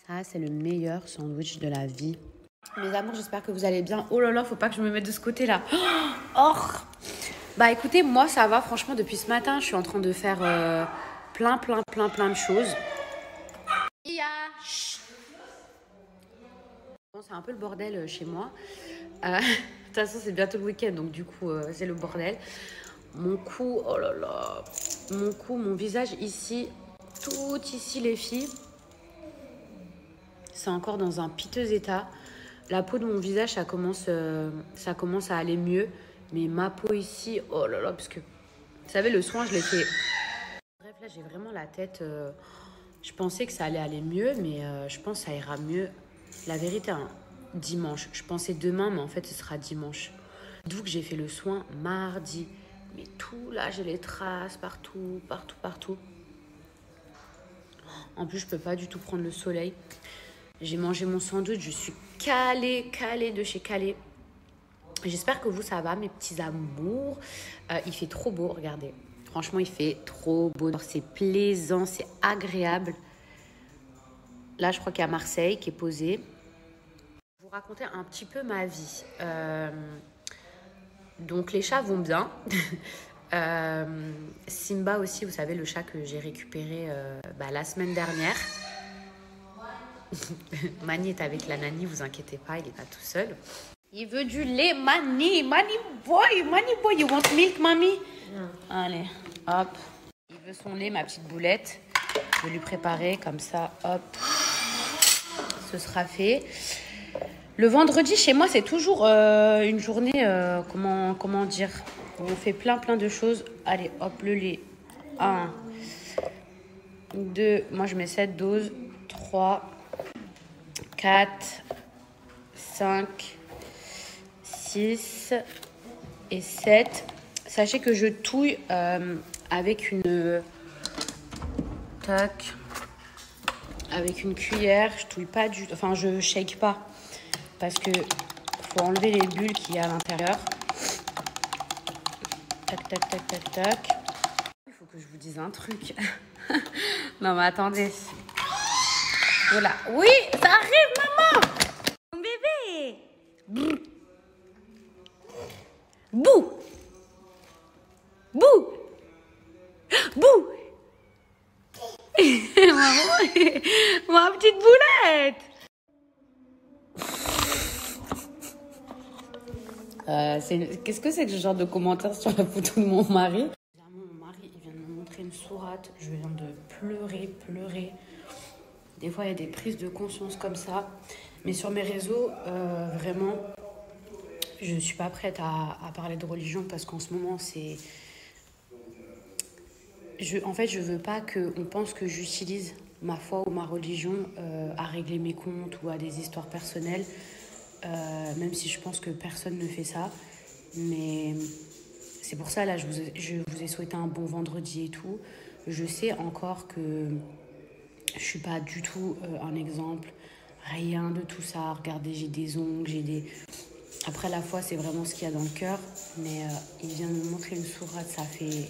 Ça, c'est le meilleur sandwich de la vie. Mes amours, j'espère que vous allez bien. Oh là là, faut pas que je me mette de ce côté-là. Oh. Bah écoutez, moi ça va, franchement, depuis ce matin, je suis en train de faire plein de choses. Bon, c'est un peu le bordel chez moi. De toute façon, c'est bientôt le week-end, donc du coup, c'est le bordel. Mon cou, oh là là. Mon cou, mon visage ici, tout ici, les filles. C'est encore dans un piteux état. La peau de mon visage, ça commence à aller mieux. Mais ma peau ici, oh là là, parce que, vous savez, le soin, je l'ai fait. Bref, là, j'ai vraiment la tête. Je pensais que ça allait aller mieux, mais je pense que ça ira mieux. La vérité, hein, dimanche. Je pensais demain, mais en fait, ce sera dimanche. D'où que j'ai fait le soin mardi. Mais tout, là, j'ai les traces partout. En plus, je peux pas du tout prendre le soleil. J'ai mangé mon sandwich, je suis calée de chez Calais. J'espère que vous, ça va, mes petits amours. Il fait trop beau, regardez. Franchement, il fait trop beau. C'est plaisant, c'est agréable. Là, je crois qu'il y a Marseille qui est posé. Je vais vous raconter un petit peu ma vie. Donc, les chats vont bien. Simba aussi, vous savez, le chat que j'ai récupéré la semaine dernière. Mani est avec la nanny, vous inquiétez pas, il n'est pas tout seul. Il veut du lait, Mani boy, you want milk, mommy? Allez, hop. Il veut son lait, ma petite boulette. Je vais lui préparer comme ça, hop. Ce sera fait. Le vendredi, chez moi, c'est toujours une journée, comment dire, où on fait plein de choses. Allez, hop, le lait. 1, 2, moi je mets 7 doses. 3, 4, 5, 6 et 7. Sachez que je touille avec une cuillère. Je touille pas du tout. Enfin, je shake pas. Parce que faut enlever les bulles qu'il y a à l'intérieur. Tac. Il faut que je vous dise un truc. Non, mais attendez. Voilà. Oui, ça arrive, maman. Mon bébé. Bouh. Ma petite boulette. Qu'est-ce que c'est que ce genre de commentaire sur la photo de mon mari? Mon mari, il vient de me montrer une sourate. Je viens de pleurer. Des fois, il y a des prises de conscience comme ça. Mais sur mes réseaux, vraiment, je ne suis pas prête à parler de religion parce qu'en ce moment, c'est... En fait, je ne veux pas qu'on pense que j'utilise ma foi ou ma religion à régler mes comptes ou à des histoires personnelles. Même si je pense que personne ne fait ça. Mais c'est pour ça, là, je vous ai souhaité un bon vendredi et tout. Je sais encore que je suis pas du tout un exemple. Rien de tout ça. Regardez, j'ai des ongles, j'ai des... Après, la foi, c'est vraiment ce qu'il y a dans le cœur. Mais il vient de me montrer une sourate, ça fait...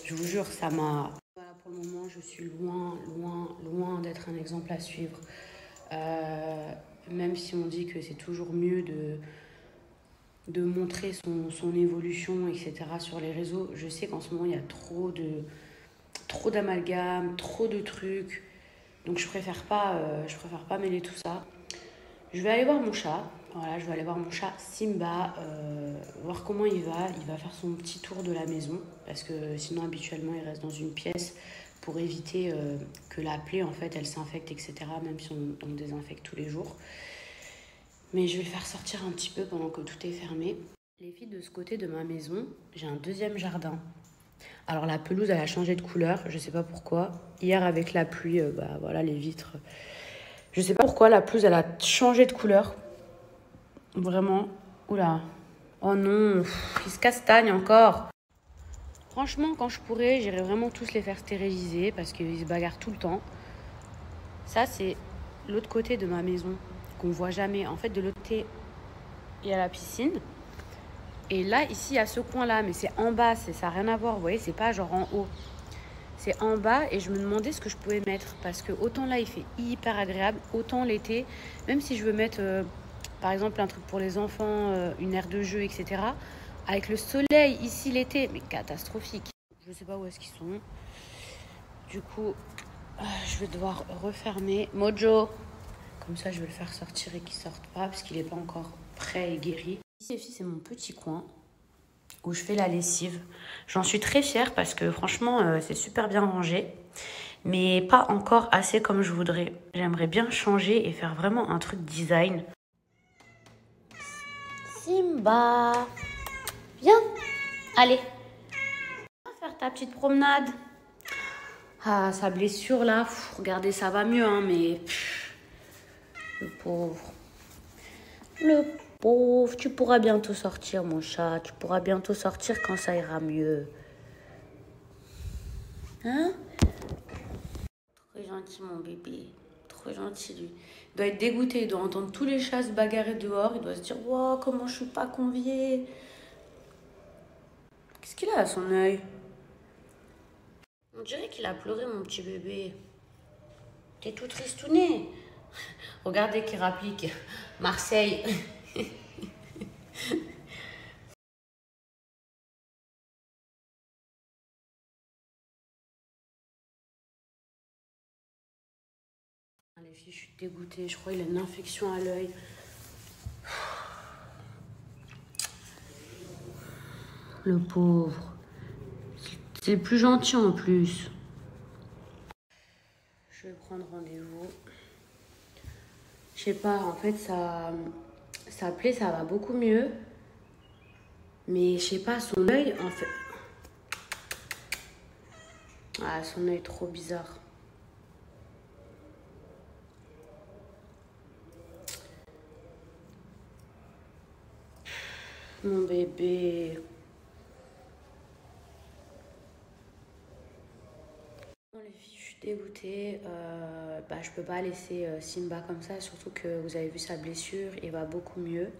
Je vous jure, ça m'a... Voilà, pour le moment, je suis loin d'être un exemple à suivre. Même si on dit que c'est toujours mieux de montrer son évolution, etc. sur les réseaux, je sais qu'en ce moment, il y a trop d'amalgames, trop de trucs. Donc, je préfère pas mêler tout ça. Je vais aller voir mon chat. Voilà, je vais aller voir mon chat Simba, voir comment il va. Il va faire son petit tour de la maison parce que sinon, habituellement, il reste dans une pièce pour éviter que la plaie, en fait, elle s'infecte, etc. Même si on désinfecte tous les jours. Mais je vais le faire sortir un petit peu pendant que tout est fermé. Les filles, de ce côté de ma maison, j'ai un deuxième jardin. Alors, la pelouse, elle a changé de couleur. Je sais pas pourquoi. Hier, avec la pluie, voilà, les vitres... Je sais pas pourquoi la pelouse, elle a changé de couleur. Vraiment. Oula. Oh non, il se castagne encore. Franchement, quand je pourrais, j'irais vraiment tous les faire stériliser parce qu'ils se bagarrent tout le temps. Ça, c'est l'autre côté de ma maison qu'on voit jamais. En fait, de l'autre côté, il y a la piscine. Et là, ici, il y a ce coin-là, mais c'est en bas, ça n'a rien à voir. Vous voyez, c'est pas genre en haut. c'est en bas et je me demandais ce que je pouvais mettre. Parce que autant là, il fait hyper agréable, autant l'été, même si je veux mettre, par exemple, un truc pour les enfants, une aire de jeu, etc. Avec le soleil ici l'été, mais catastrophique. Je sais pas où est-ce qu'ils sont. Du coup, je vais devoir refermer. Mojo, comme ça, je vais le faire sortir et qu'il sorte pas parce qu'il n'est pas encore prêt et guéri. Ici, c'est mon petit coin où je fais la lessive. J'en suis très fière parce que franchement, c'est super bien rangé. Mais pas encore assez comme je voudrais. J'aimerais bien changer et faire vraiment un truc design. Simba, viens, allez. On va faire ta petite promenade. Ah, sa blessure là, regardez, ça va mieux, hein, mais... le pauvre. Le pauvre. Tu pourras bientôt sortir, mon chat. Tu pourras bientôt sortir quand ça ira mieux. Hein? Trop gentil, mon bébé. Trop gentil, lui. Il doit être dégoûté. Il doit entendre tous les chats se bagarrer dehors. Il doit se dire, wow, comment je suis pas conviée. Qu'est-ce qu'il a à son œil? On dirait qu'il a pleuré, mon petit bébé. T'es tout tristouné. Regardez qui rapplique. Marseille. Les filles, je suis dégoûtée. Je crois qu'il a une infection à l'œil. Le pauvre. C'est le plus gentil en plus. Je vais prendre rendez-vous. Je sais pas, en fait, ça plaît, ça va beaucoup mieux. Mais je sais pas, son œil, en fait... Ah, son œil trop bizarre. Mon bébé. Bon, les filles, je suis dégoûtée. Je peux pas laisser Simba comme ça, surtout que vous avez vu sa blessure, il va beaucoup mieux.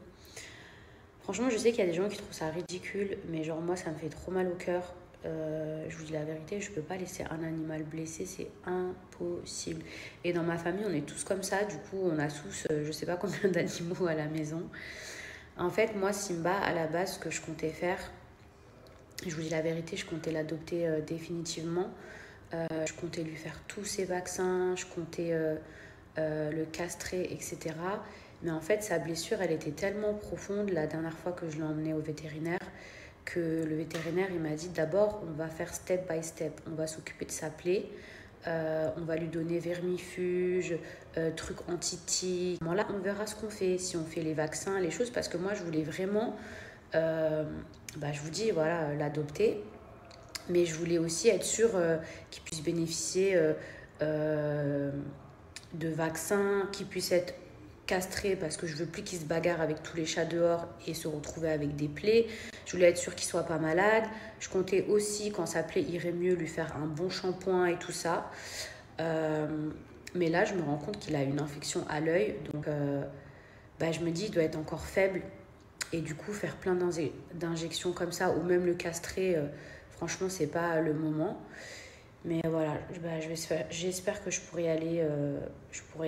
Franchement, je sais qu'il y a des gens qui trouvent ça ridicule, mais genre moi, ça me fait trop mal au cœur. Je vous dis la vérité, je peux pas laisser un animal blessé, c'est impossible. Et dans ma famille, on est tous comme ça, du coup, on a tous, je sais pas combien d'animaux à la maison. En fait, moi, Simba, à la base, ce que je comptais faire, je vous dis la vérité, je comptais l'adopter définitivement. Je comptais lui faire tous ses vaccins, je comptais le castrer, etc. Mais en fait, sa blessure, elle était tellement profonde la dernière fois que je l'ai emmené au vétérinaire que le vétérinaire, il m'a dit d'abord, on va faire step by step. On va s'occuper de sa plaie, on va lui donner vermifuge, trucs anti-tic. Là, on verra ce qu'on fait, si on fait les vaccins, les choses, parce que moi, je voulais vraiment, je vous dis, voilà, l'adopter. Mais je voulais aussi être sûre qu'il puisse bénéficier de vaccins, qu'il puisse être castré parce que je veux plus qu'il se bagarre avec tous les chats dehors et se retrouver avec des plaies. Je voulais être sûre qu'il soit pas malade. Je comptais aussi, quand sa plaie irait mieux, lui faire un bon shampoing et tout ça. Mais là, je me rends compte qu'il a une infection à l'œil. Donc, je me dis, il doit être encore faible. Et du coup, faire plein d'injections comme ça, ou même le castrer, franchement, c'est pas le moment. Mais voilà, j'espère que je pourrai y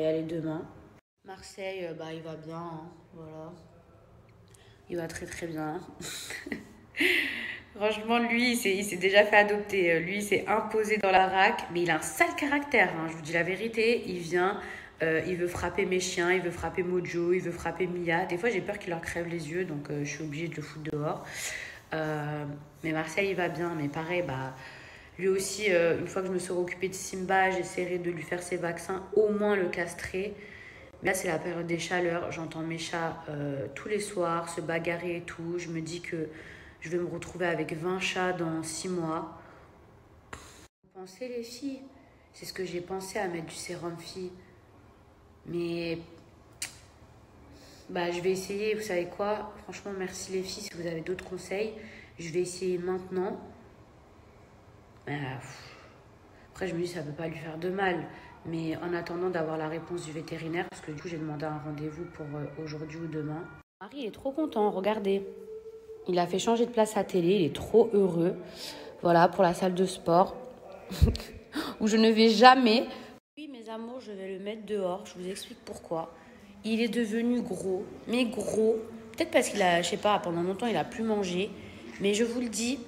aller demain. Marseille, il va bien, hein, voilà. Il va très très bien. Franchement, lui, il s'est déjà fait adopter. Lui, il s'est imposé dans la raque, mais il a un sale caractère, hein, je vous dis la vérité. Il vient, il veut frapper mes chiens, il veut frapper Mojo, il veut frapper Mia. Des fois, j'ai peur qu'il leur crève les yeux, donc je suis obligée de le foutre dehors. Mais Marseille, il va bien, mais pareil, lui aussi, une fois que je me serai occupée de Simba, j'essaierai de lui faire ses vaccins, au moins le castrer. Mais là, c'est la période des chaleurs. J'entends mes chats tous les soirs se bagarrer et tout. Je me dis que je vais me retrouver avec 20 chats dans 6 mois. Pensez les filles. C'est ce que j'ai pensé à mettre du sérum fille. Mais je vais essayer. Vous savez quoi? Franchement, merci les filles. Si vous avez d'autres conseils, je vais essayer maintenant. Après, je me dis ça ne peut pas lui faire de mal. Mais en attendant d'avoir la réponse du vétérinaire, parce que du coup, j'ai demandé un rendez-vous pour aujourd'hui ou demain. Marie, il est trop content, regardez. Il a fait changer de place à télé, il est trop heureux. Voilà, pour la salle de sport. où je ne vais jamais. Oui, mes amours, je vais le mettre dehors. Je vous explique pourquoi. Il est devenu gros, mais gros. Peut-être parce qu'il a, je sais pas, pendant longtemps, il a plus mangé. Mais je vous le dis,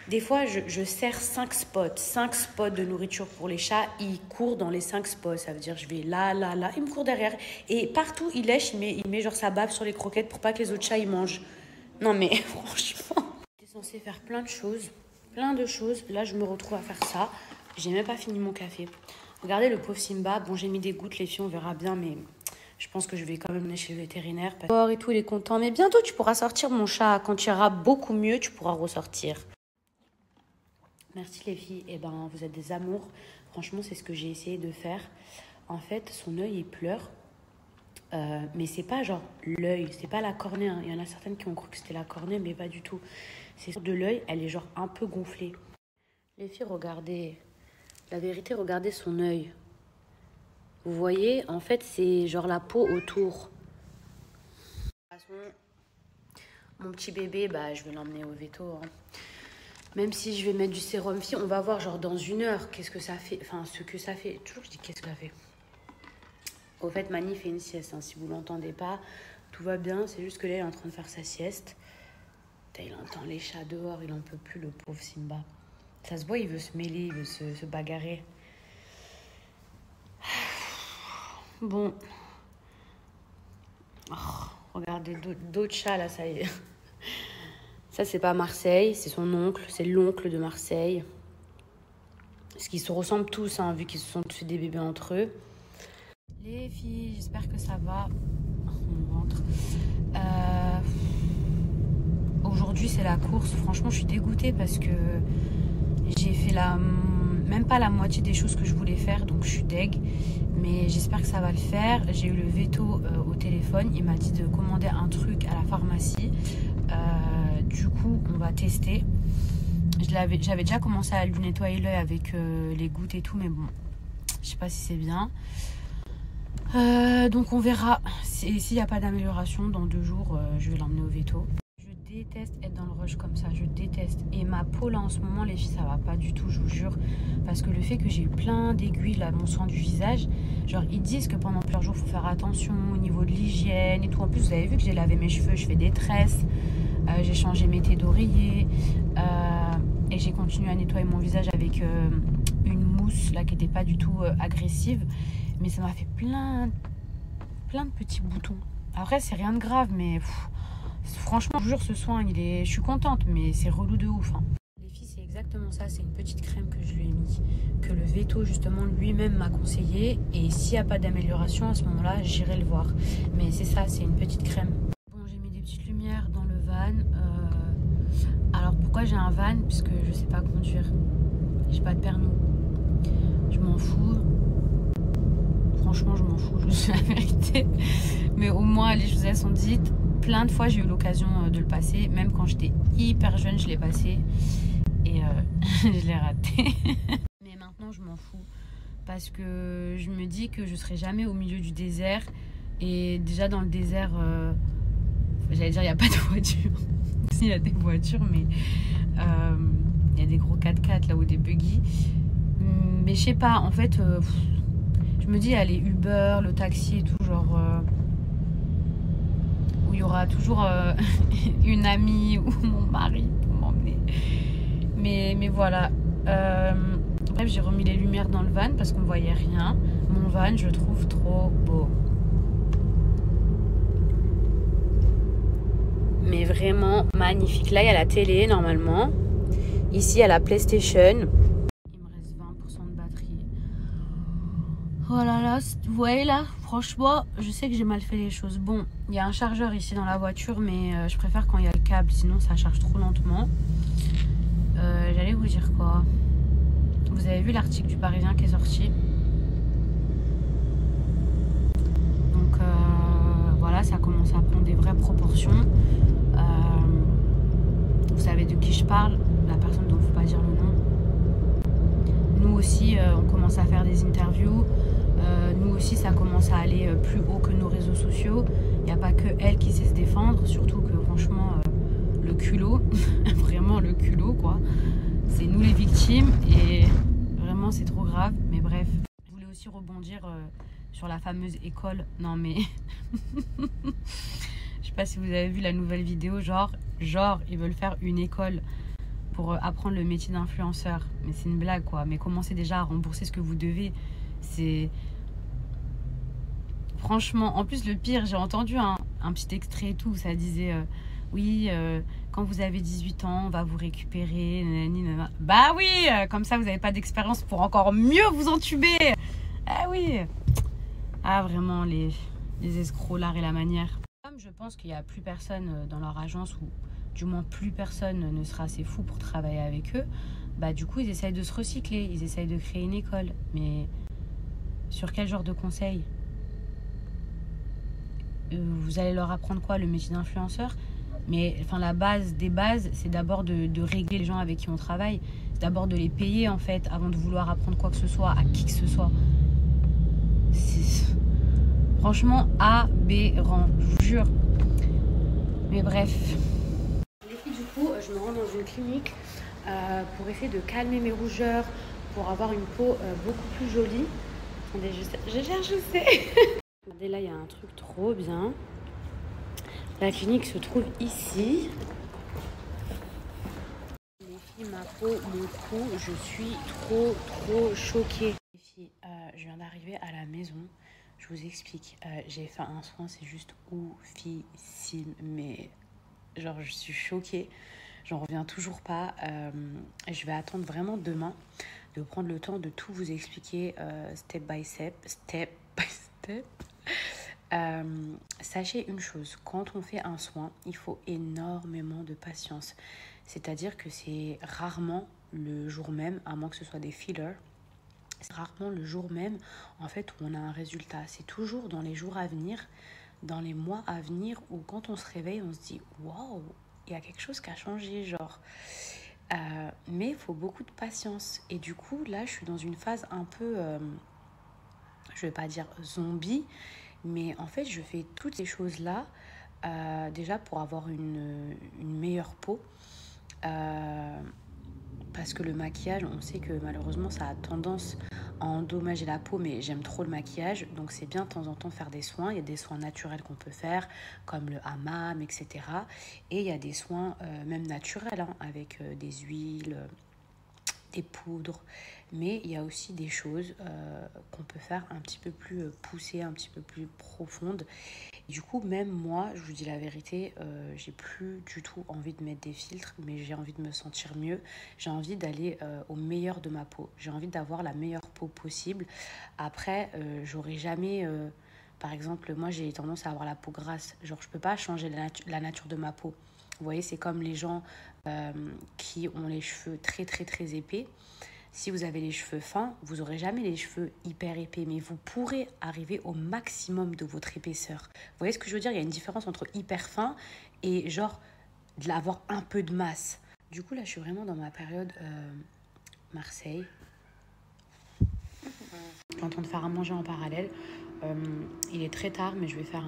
des fois, je sers 5 spots. 5 spots de nourriture pour les chats. Il court dans les 5 spots. Ça veut dire, je vais là, là, là. Il me court derrière. Et partout, il lèche. Il met genre sa bave sur les croquettes pour pas que les autres chats, ils mangent. Non, mais franchement, j'étais censée faire plein de choses. Plein de choses. Là, je me retrouve à faire ça. J'ai même pas fini mon café. Regardez le pauvre Simba. Bon, j'ai mis des gouttes, les filles, on verra bien. Mais je pense que je vais quand même aller chez le vétérinaire. Et tout, il est content. Mais bientôt, tu pourras sortir, mon chat. Quand tu iras beaucoup mieux, tu pourras ressortir. Merci les filles, eh ben, vous êtes des amours. Franchement, c'est ce que j'ai essayé de faire. En fait, son œil, il pleure. Mais c'est pas genre l'œil, c'est pas la cornée. Hein. Il y en a certaines qui ont cru que c'était la cornée, mais pas du tout. C'est de l'œil, elle est genre un peu gonflée. Les filles, regardez. La vérité, regardez son œil. Vous voyez, en fait, c'est genre la peau autour. De toute façon, mon petit bébé, bah, je vais l'emmener au veto. Hein. Même si je vais mettre du sérum fille, on va voir genre dans 1 heure qu'est-ce que ça fait. Enfin, ce que ça fait. Toujours je dis qu'est-ce que ça fait. Au fait, Mani fait une sieste. Hein. Si vous ne l'entendez pas, tout va bien. C'est juste que là, il est en train de faire sa sieste. Putain, il entend les chats dehors. Il n'en peut plus, le pauvre Simba. Ça se voit, il veut se mêler, il veut se bagarrer. Bon. Oh, regardez, d'autres chats là, ça y est. Ça, c'est pas Marseille, c'est son oncle, c'est l'oncle de Marseille. Parce qu'ils se ressemblent tous, hein, vu qu'ils se sont tous fait des bébés entre eux. Les filles, j'espère que ça va. On rentre. Aujourd'hui, c'est la course. Franchement, je suis dégoûtée parce que j'ai fait même pas la moitié des choses que je voulais faire. Donc, je suis deg. Mais j'espère que ça va le faire. J'ai eu le veto au téléphone. Il m'a dit de commander un truc à la pharmacie. Du coup, on va tester. J'avais déjà commencé à lui nettoyer l'œil avec les gouttes et tout, mais bon, je sais pas si c'est bien. Donc on verra. S'il n'y a pas d'amélioration, dans 2 jours, je vais l'emmener au veto. Je déteste être dans le rush comme ça, je déteste. Et ma peau là en ce moment, les filles, ça va pas du tout, je vous jure. Parce que le fait que j'ai eu plein d'aiguilles à mon soin du visage, genre ils disent que pendant plusieurs jours, il faut faire attention au niveau de l'hygiène et tout. En plus, vous avez vu que j'ai lavé mes cheveux, je fais des tresses. J'ai changé mes thés d'oreiller et j'ai continué à nettoyer mon visage avec une mousse là qui n'était pas du tout agressive, mais ça m'a fait plein de petits boutons. Après c'est rien de grave, mais franchement je vous jure, ce soin je suis contente, mais c'est relou de ouf. Hein. Les filles, c'est exactement ça, c'est une petite crème que je lui ai mis, que le veto justement lui-même m'a conseillé, et s'il n'y a pas d'amélioration à ce moment-là, j'irai le voir. Mais c'est ça, c'est une petite crème. Petite lumière dans le van. Alors pourquoi j'ai un van? Puisque je sais pas conduire, j'ai pas de permis. Je m'en fous, franchement je m'en fous, je suis la vérité. Mais au moins les choses elles sont dites. Plein de fois j'ai eu l'occasion de le passer, même quand j'étais hyper jeune je l'ai passé et je l'ai raté. Mais maintenant je m'en fous parce que je me dis que je serai jamais au milieu du désert, et déjà dans le désert j'allais dire, il n'y a pas de voiture. Il y a des voitures, mais il y a des gros 4x4 là, ou des buggy. Mais je sais pas, en fait, je me dis, il y a les Uber, le taxi et tout, genre, où il y aura toujours une amie ou mon mari pour m'emmener. Mais voilà. Bref, j'ai remis les lumières dans le van parce qu'on voyait rien. Mon van, je le trouve trop beau. Mais vraiment magnifique. Là, il y a la télé, normalement. Ici, il y a la PlayStation. Il me reste 20% de batterie. Oh là là, vous voyez là, franchement, je sais que j'ai mal fait les choses. Bon, il y a un chargeur ici dans la voiture, mais je préfère quand il y a le câble, sinon ça charge trop lentement. J'allais vous dire quoi? Vous avez vu l'article du Parisien qui est sorti? Donc voilà, ça commence à prendre des vraies proportions. Vous savez de qui je parle, la personne dont il ne faut pas dire le nom. Nous aussi, on commence à faire des interviews. Nous aussi, ça commence à aller plus haut que nos réseaux sociaux. Il n'y a pas que elle qui sait se défendre, surtout que franchement, le culot, vraiment le culot, quoi. C'est nous les victimes et vraiment, c'est trop grave. Mais bref, je voulais aussi rebondir sur la fameuse école. Non, mais je sais pas si vous avez vu la nouvelle vidéo. Genre, ils veulent faire une école pour apprendre le métier d'influenceur. Mais c'est une blague, quoi. Mais commencez déjà à rembourser ce que vous devez. C'est... Franchement, en plus, le pire, j'ai entendu un petit extrait et tout. Ça disait, oui, quand vous avez 18 ans, on va vous récupérer. Nanani, nanana. Bah oui, comme ça, vous n'avez pas d'expérience pour encore mieux vous entuber. Ah oui. Ah, vraiment, les escrocs, l'art et la manière. Comme je pense qu'il n'y a plus personne dans leur agence, ou du moins plus personne ne sera assez fou pour travailler avec eux, bah du coup, ils essayent de se recycler. Ils essayent de créer une école. Mais sur quel genre de conseils? Vous allez leur apprendre quoi? Le métier d'influenceur? Mais enfin, la base des bases, c'est d'abord de régler les gens avec qui on travaille. C'est d'abord de les payer, en fait, avant de vouloir apprendre quoi que ce soit à qui que ce soit. C'est franchement aberrant, je vous jure. Mais bref. Les filles, du coup, je me rends dans une clinique pour essayer de calmer mes rougeurs, pour avoir une peau beaucoup plus jolie. Attendez, je sais. Regardez, là, il y a un truc trop bien. La clinique se trouve ici. Les filles, ma peau, mon cou, je suis trop choquée. Les filles, je viens d'arriver à la maison. Je vous explique. J'ai fait un soin, c'est juste oufissime. Mais genre, je suis choquée. J'en reviens toujours pas. Je vais attendre vraiment demain de prendre le temps de tout vous expliquer step by step. Sachez une chose, quand on fait un soin, il faut énormément de patience. C'est-à-dire que c'est rarement le jour même, à moins que ce soit des fillers, c'est rarement le jour même en fait où on a un résultat. C'est toujours dans les jours à venir, dans les mois à venir, où quand on se réveille, on se dit waouh, il y a quelque chose qui a changé, genre. Mais il faut beaucoup de patience. Et du coup, là, je suis dans une phase un peu, je vais pas dire zombie, mais en fait, je fais toutes ces choses-là déjà pour avoir une meilleure peau. Parce que le maquillage, on sait que malheureusement, ça a tendance à endommager la peau, mais j'aime trop le maquillage. Donc, c'est bien de temps en temps faire des soins. Il y a des soins naturels qu'on peut faire, comme le hammam, etc. Et il y a des soins même naturels, hein, avec des huiles, des poudres, mais il y a aussi des choses qu'on peut faire un petit peu plus poussées, un petit peu plus profondes. Du coup, même moi, je vous dis la vérité, j'ai plus du tout envie de mettre des filtres, mais j'ai envie de me sentir mieux. J'ai envie d'aller au meilleur de ma peau. J'ai envie d'avoir la meilleure peau possible. Après, j'aurai jamais... par exemple, moi, j'ai tendance à avoir la peau grasse. Genre, je peux pas changer la nature de ma peau. Vous voyez, c'est comme les gens qui ont les cheveux très épais. Si vous avez les cheveux fins, vous n'aurez jamais les cheveux hyper épais, mais vous pourrez arriver au maximum de votre épaisseur. Vous voyez ce que je veux dire? Il y a une différence entre hyper fin et genre d'avoir un peu de masse. Du coup, là, je suis vraiment dans ma période Marseille. Je suis en train de faire à manger en parallèle. Il est très tard, mais je vais faire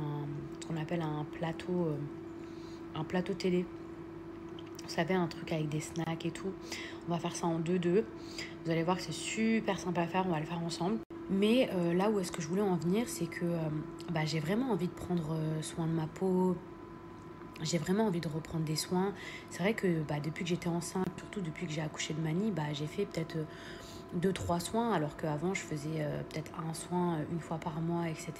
ce qu'on appelle un plateau télé. Vous savez, un truc avec des snacks et tout. On va faire ça en 2-2. Vous allez voir que c'est super sympa à faire. On va le faire ensemble. Mais là où est-ce que je voulais en venir, c'est que j'ai vraiment envie de prendre soin de ma peau. J'ai vraiment envie de reprendre des soins. C'est vrai que depuis que j'étais enceinte, surtout depuis que j'ai accouché de Mani, j'ai fait peut-être 2-3 soins. Alors qu'avant, je faisais peut-être un soin une fois par mois, etc.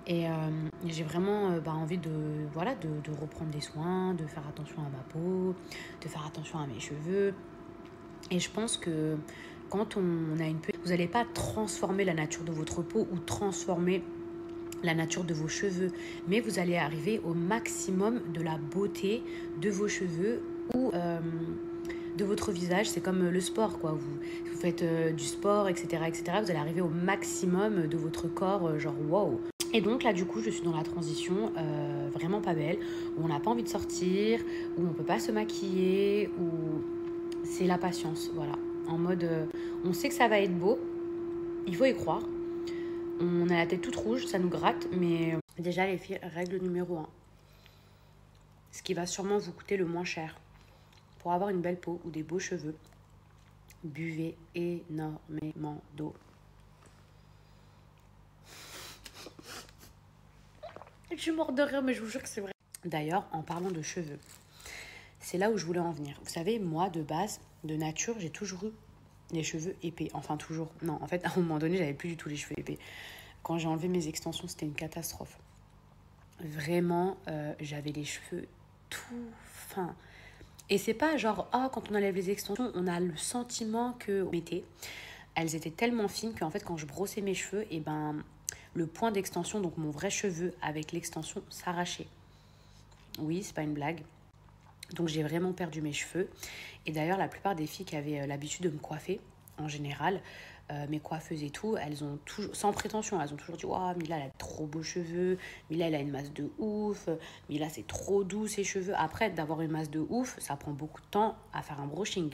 Et j'ai vraiment envie de reprendre des soins, de faire attention à ma peau, de faire attention à mes cheveux. Et je pense que quand on a une peau, vous n'allez pas transformer la nature de votre peau ou transformer la nature de vos cheveux, mais vous allez arriver au maximum de la beauté de vos cheveux ou de votre visage. C'est comme le sport, quoi. Vous faites du sport, etc., vous allez arriver au maximum de votre corps, genre wow. Et donc là, du coup, je suis dans la transition vraiment pas belle, où on n'a pas envie de sortir, où on peut pas se maquiller, où c'est la patience, voilà. En mode, on sait que ça va être beau, il faut y croire. On a la tête toute rouge, ça nous gratte, mais déjà les filles, règle numéro 1. Ce qui va sûrement vous coûter le moins cher pour avoir une belle peau ou des beaux cheveux, buvez énormément d'eau. Je suis morte de rire, mais je vous jure que c'est vrai. D'ailleurs, en parlant de cheveux, c'est là où je voulais en venir. Vous savez, moi, de base, de nature, j'ai toujours eu les cheveux épais. Enfin, toujours. Non, en fait, à un moment donné, j'avais plus du tout les cheveux épais. Quand j'ai enlevé mes extensions, c'était une catastrophe. Vraiment, j'avais les cheveux tout fins. Et c'est pas genre, quand on enlève les extensions, on a le sentiment que mettait. Elles étaient tellement fines qu'en fait, quand je brossais mes cheveux, et ben, le point d'extension, donc mon vrai cheveu avec l'extension, s'arrachait. Oui, c'est pas une blague. Donc j'ai vraiment perdu mes cheveux. Et d'ailleurs, la plupart des filles qui avaient l'habitude de me coiffer, en général, mes coiffeuses et tout, elles ont toujours, sans prétention, elles ont toujours dit « Mila, elle a trop beaux cheveux. Mila, elle a une masse de ouf. Mila, c'est trop doux, ses cheveux. » Après, d'avoir une masse de ouf, ça prend beaucoup de temps à faire un brushing.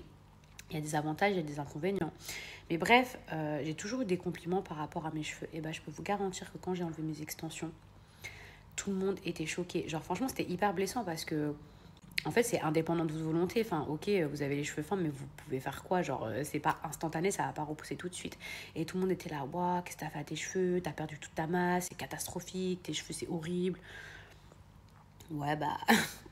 Il y a des avantages, il y a des inconvénients. Mais bref, j'ai toujours eu des compliments par rapport à mes cheveux. Et ben, je peux vous garantir que quand j'ai enlevé mes extensions, tout le monde était choqué. Genre, franchement, c'était hyper blessant parce que en fait, c'est indépendant de votre volonté. Enfin, ok, vous avez les cheveux fins, mais vous pouvez faire quoi? Genre, c'est pas instantané, ça va pas repousser tout de suite. Et tout le monde était là, waouh, qu'est-ce que t'as fait à tes cheveux? T'as perdu toute ta masse, c'est catastrophique, tes cheveux, c'est horrible. Ouais, bah,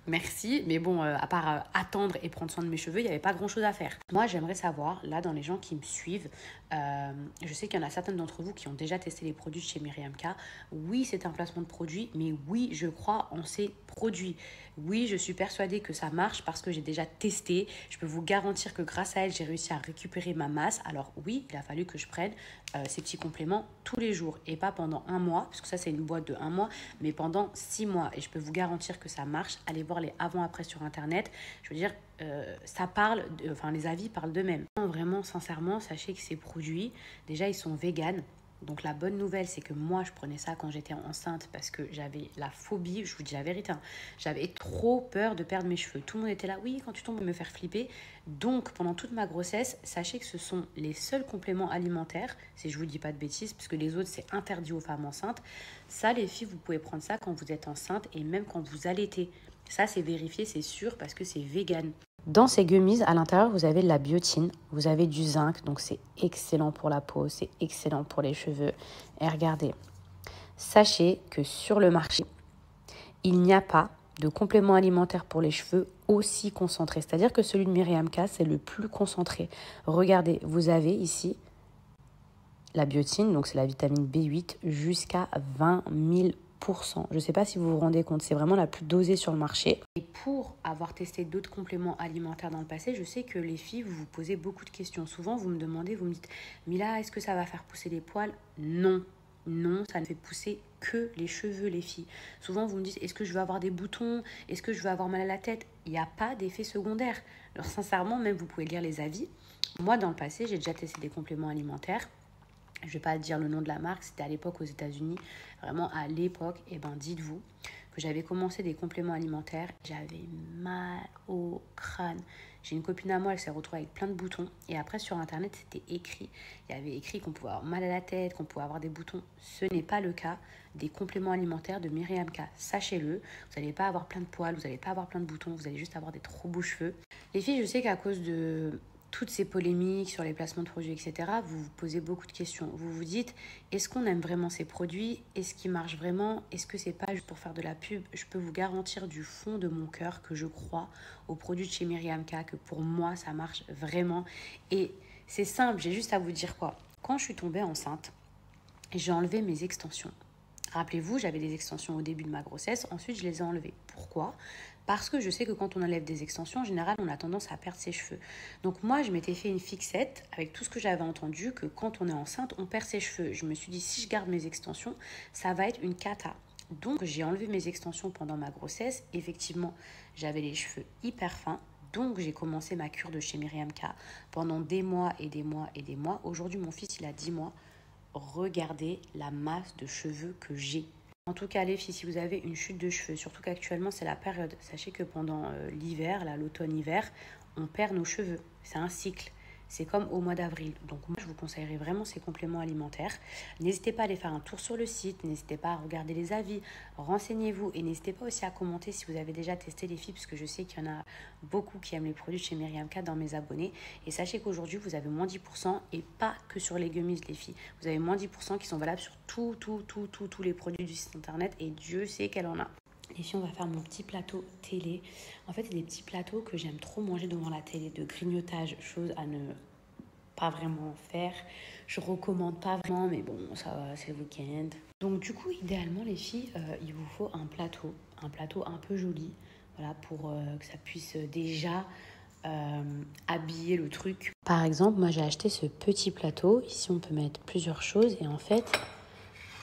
merci. Mais bon, à part attendre et prendre soin de mes cheveux, il n'y avait pas grand-chose à faire. Moi, j'aimerais savoir, là, dans les gens qui me suivent, je sais qu'il y en a certaines d'entre vous qui ont déjà testé les produits de chez Myriam K. Oui, c'est un placement de produit, mais oui, je crois en ces produits. Oui, je suis persuadée que ça marche parce que j'ai déjà testé. Je peux vous garantir que grâce à elle, j'ai réussi à récupérer ma masse. Alors oui, il a fallu que je prenne ces petits compléments tous les jours et pas pendant un mois, parce que ça, c'est une boîte de un mois, mais pendant 6 mois. Et je peux vous garantir que ça marche. Allez voir les avant-après sur Internet. Je veux dire, ça parle, les avis parlent d'eux-mêmes. Vraiment, sincèrement, sachez que ces produits, déjà, ils sont véganes. Donc la bonne nouvelle, c'est que moi, je prenais ça quand j'étais enceinte parce que j'avais la phobie, je vous dis la vérité, hein, j'avais trop peur de perdre mes cheveux. Tout le monde était là, oui, quand tu tombes, me faire flipper. Donc pendant toute ma grossesse, sachez que ce sont les seuls compléments alimentaires, si je vous dis pas de bêtises, parce que les autres, c'est interdit aux femmes enceintes. Ça, les filles, vous pouvez prendre ça quand vous êtes enceinte et même quand vous allaitez. Ça, c'est vérifié, c'est sûr, parce que c'est vegan. Dans ces gummies, à l'intérieur, vous avez de la biotine, vous avez du zinc, donc c'est excellent pour la peau, c'est excellent pour les cheveux. Et regardez, sachez que sur le marché, il n'y a pas de complément alimentaire pour les cheveux aussi concentré. C'est-à-dire que celui de Myriam K, c'est le plus concentré. Regardez, vous avez ici la biotine, donc c'est la vitamine B8, jusqu'à 20 000%. Je ne sais pas si vous vous rendez compte, c'est vraiment la plus dosée sur le marché. Et pour avoir testé d'autres compléments alimentaires dans le passé, je sais que les filles, vous vous posez beaucoup de questions. Souvent, vous me demandez, vous me dites « Mila, est-ce que ça va faire pousser les poils ?» Non, non, ça ne fait pousser que les cheveux, les filles. Souvent, vous me dites « Est-ce que je vais avoir des boutons? Est-ce que je vais avoir mal à la tête ?» Il n'y a pas d'effet secondaire. Alors sincèrement, même vous pouvez lire les avis. Moi, dans le passé, j'ai déjà testé des compléments alimentaires. Je ne vais pas dire le nom de la marque, c'était à l'époque aux États-Unis. Vraiment à l'époque, dites-vous que j'avais commencé des compléments alimentaires. J'avais mal au crâne. J'ai une copine à moi, elle s'est retrouvée avec plein de boutons. Et après, sur Internet, c'était écrit. Il y avait écrit qu'on pouvait avoir mal à la tête, qu'on pouvait avoir des boutons. Ce n'est pas le cas des compléments alimentaires de Myriam K. Sachez-le, vous n'allez pas avoir plein de poils, vous n'allez pas avoir plein de boutons, vous allez juste avoir des trop beaux cheveux. Les filles, je sais qu'à cause de toutes ces polémiques sur les placements de produits, etc., vous vous posez beaucoup de questions. Vous vous dites, est-ce qu'on aime vraiment ces produits? Est-ce qu'ils marchent vraiment? Est-ce que c'est pas juste pour faire de la pub? Je peux vous garantir du fond de mon cœur que je crois aux produits de chez Myriam K, que pour moi, ça marche vraiment. Et c'est simple, j'ai juste à vous dire quoi. Quand je suis tombée enceinte, j'ai enlevé mes extensions. Rappelez-vous, j'avais des extensions au début de ma grossesse, ensuite je les ai enlevées. Pourquoi ? Parce que je sais que quand on enlève des extensions, en général, on a tendance à perdre ses cheveux. Donc moi, je m'étais fait une fixette avec tout ce que j'avais entendu, que quand on est enceinte, on perd ses cheveux. Je me suis dit, si je garde mes extensions, ça va être une cata. Donc j'ai enlevé mes extensions pendant ma grossesse. Effectivement, j'avais les cheveux hyper fins. Donc j'ai commencé ma cure de chez Myriam K pendant des mois et des mois et des mois. Aujourd'hui, mon fils, il a 10 mois. Regardez la masse de cheveux que j'ai. En tout cas, les filles, si vous avez une chute de cheveux, surtout qu'actuellement c'est la période, sachez que pendant l'hiver, l'automne-hiver, on perd nos cheveux. C'est un cycle. c'est comme au mois d'avril. Donc moi, je vous conseillerais vraiment ces compléments alimentaires. N'hésitez pas à aller faire un tour sur le site, n'hésitez pas à regarder les avis, renseignez-vous et n'hésitez pas aussi à commenter si vous avez déjà testé les filles, parce que je sais qu'il y en a beaucoup qui aiment les produits chez Myriam K dans mes abonnés. Et sachez qu'aujourd'hui, vous avez moins 10% et pas que sur les gummies, les filles. Vous avez moins 10% qui sont valables sur tous les produits du site internet et Dieu sait qu'elle en a. Les filles, on va faire mon petit plateau télé. En fait, c'est des petits plateaux que j'aime trop manger devant la télé, de grignotage, chose à ne pas vraiment faire. Je recommande pas vraiment, mais bon, ça va, c'est le week-end. Donc du coup, idéalement, les filles, il vous faut un plateau un peu joli, voilà, pour que ça puisse déjà habiller le truc. Par exemple, moi j'ai acheté ce petit plateau. Ici, on peut mettre plusieurs choses et en fait,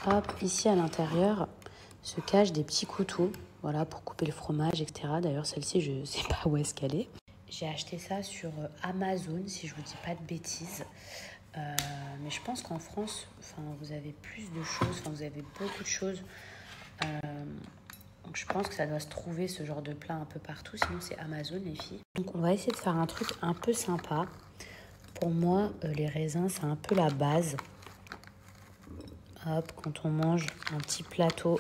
hop, ici à l'intérieur se cachent des petits couteaux, voilà, pour couper le fromage, etc. D'ailleurs, celle-ci, je sais pas où est-ce qu'elle est. J'ai acheté ça sur Amazon, si je vous dis pas de bêtises. Mais je pense qu'en France, vous avez plus de choses, vous avez beaucoup de choses. Donc je pense que ça doit se trouver ce genre de plat un peu partout, sinon c'est Amazon, les filles. Donc on va essayer de faire un truc un peu sympa. Pour moi, les raisins, c'est un peu la base. Hop, quand on mange un petit plateau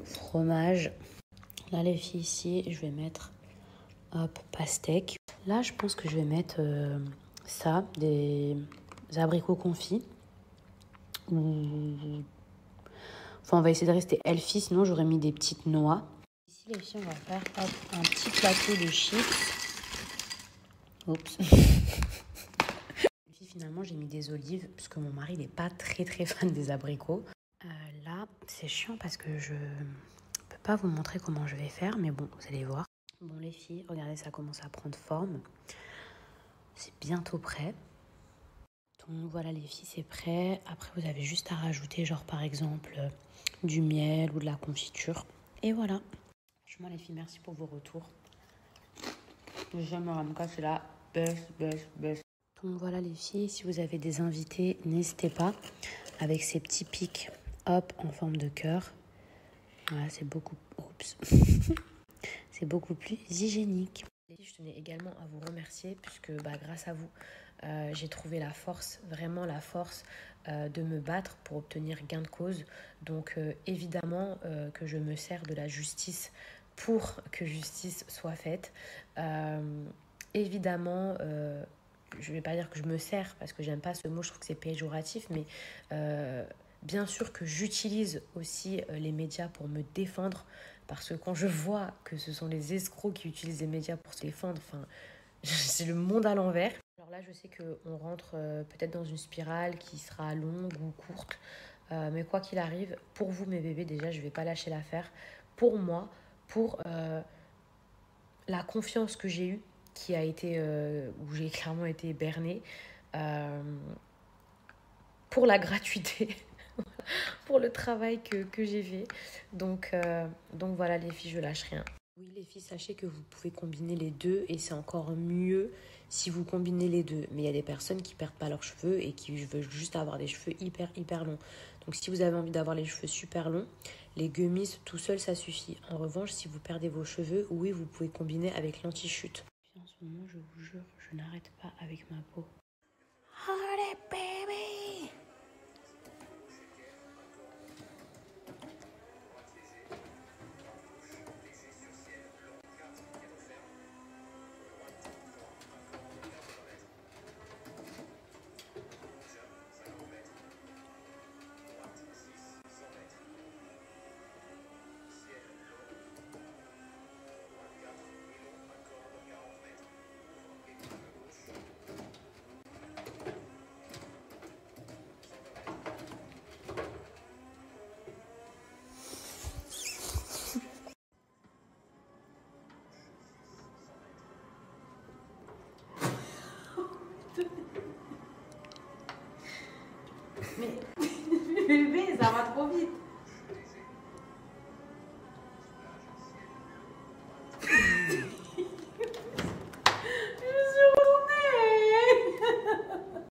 fromage. Là, les filles, ici, je vais mettre, hop, pastèque. Là, je pense que je vais mettre ça, des abricots confits. Enfin, on va essayer de rester healthy, sinon j'aurais mis des petites noix. Ici, les filles, on va faire, hop, un petit plateau de chips. Oups. Finalement, j'ai mis des olives, puisque mon mari n'est pas très fan des abricots. Là, c'est chiant parce que je peux pas vous montrer comment je vais faire, mais bon, vous allez voir. Bon, les filles, regardez, ça commence à prendre forme. C'est bientôt prêt. Donc voilà, les filles, c'est prêt. Après, vous avez juste à rajouter, genre par exemple, du miel ou de la confiture. Et voilà. Franchement, les filles, merci pour vos retours. J'aime c'est la best. Donc voilà, les filles, si vous avez des invités, n'hésitez pas. Avec ces petits pics, hop, en forme de cœur. Voilà, c'est beaucoup... Oups. C'est beaucoup plus hygiénique. Je tenais également à vous remercier puisque grâce à vous, j'ai trouvé la force, vraiment la force de me battre pour obtenir gain de cause. Donc évidemment que je me sers de la justice pour que justice soit faite. Évidemment, je ne vais pas dire que je me sers parce que j'aime pas ce mot, je trouve que c'est péjoratif, mais bien sûr que j'utilise aussi les médias pour me défendre. Parce que quand je vois que ce sont les escrocs qui utilisent les médias pour se défendre, c'est le monde à l'envers. Alors là, je sais qu'on rentre peut-être dans une spirale qui sera longue ou courte. Mais quoi qu'il arrive, pour vous, mes bébés, déjà, je ne vais pas lâcher l'affaire. Pour moi, pour la confiance que j'ai eue, qui a été, où j'ai clairement été bernée, pour la gratuité. Pour le travail que j'ai fait. Donc voilà, les filles, je lâche rien. Oui, les filles, sachez que vous pouvez combiner les deux et c'est encore mieux si vous combinez les deux. Mais il y a des personnes qui perdent pas leurs cheveux et qui veulent juste avoir des cheveux hyper longs. Donc si vous avez envie d'avoir les cheveux super longs, les gummies tout seul, ça suffit. En revanche, si vous perdez vos cheveux, oui, vous pouvez combiner avec l'anti-chute. En ce moment, je vous jure, je n'arrête pas avec ma peau. Allez, baby! Mais bébé, ça va trop vite.